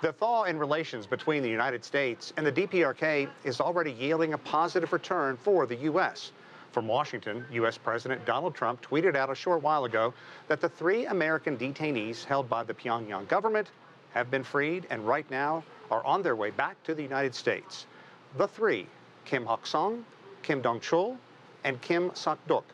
The thaw in relations between the United States and the DPRK is already yielding a positive return for the U.S. From Washington, U.S. President Donald Trump tweeted out a short while ago that the 3 American detainees held by the Pyongyang government have been freed and right now are on their way back to the United States. The 3, Kim Hak-song, Kim Dong-chul, and Kim Sak-duk,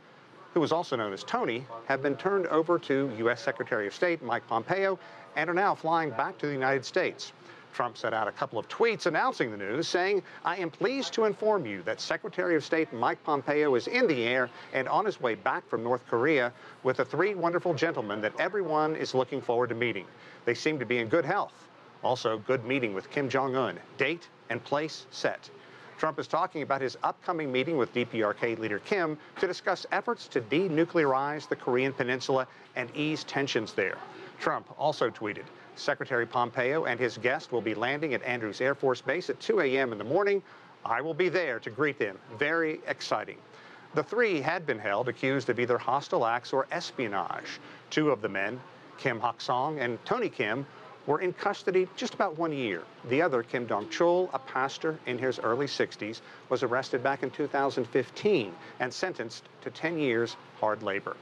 who is also known as Tony, have been turned over to U.S. Secretary of State Mike Pompeo and are now flying back to the United States. Trump sent out a couple of tweets announcing the news, saying, "I am pleased to inform you that Secretary of State Mike Pompeo is in the air and on his way back from North Korea with the 3 wonderful gentlemen that everyone is looking forward to meeting. They seem to be in good health. Also, good meeting with Kim Jong-un. Date and place set." Trump is talking about his upcoming meeting with DPRK leader Kim to discuss efforts to denuclearize the Korean Peninsula and ease tensions there. Trump also tweeted, "Secretary Pompeo and his guest will be landing at Andrews Air Force Base at 2 a.m. in the morning. I will be there to greet them. Very exciting." The 3 had been held accused of either hostile acts or espionage. 2 of the men, Kim Hak-song and Tony Kim, were in custody just about 1 year. The other, Kim Dong-chul, a pastor in his early 60s, was arrested back in 2015 and sentenced to 10 years hard labor.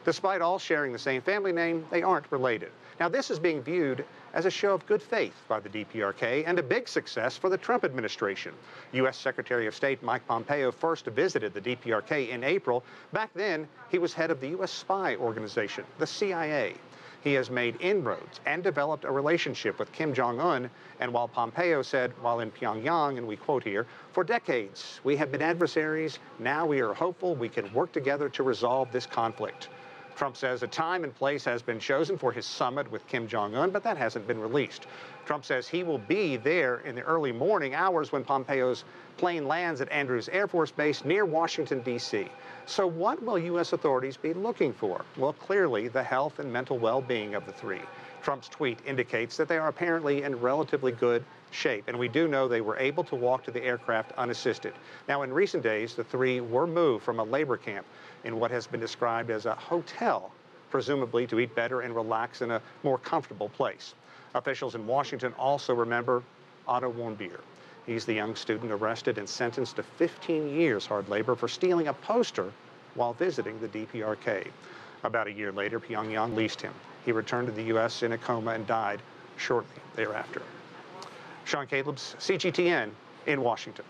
Despite all sharing the same family name, they aren't related. Now, this is being viewed as a show of good faith by the DPRK and a big success for the Trump administration. U.S. Secretary of State Mike Pompeo first visited the DPRK in April. Back then, he was head of the U.S. spy organization, the CIA. He has made inroads and developed a relationship with Kim Jong-un, and while Pompeo said while in Pyongyang, and we quote here, "For decades, we have been adversaries. Now we are hopeful we can work together to resolve this conflict." Trump says a time and place has been chosen for his summit with Kim Jong-un, but that hasn't been released. Trump says he will be there in the early morning hours when Pompeo's plane lands at Andrews Air Force Base near Washington, D.C. So what will U.S. authorities be looking for? Well, clearly the health and mental well-being of the 3. Trump's tweet indicates that they are apparently in relatively good shape, and we do know they were able to walk to the aircraft unassisted. Now, in recent days, the 3 were moved from a labor camp in what has been described as a hotel, presumably to eat better and relax in a more comfortable place. Officials in Washington also remember Otto Warmbier. He's the young student arrested and sentenced to 15 years hard labor for stealing a poster while visiting the DPRK. About a year later, Pyongyang released him. He returned to the U.S. in a coma and died shortly thereafter. Sean Callebs, CGTN in Washington.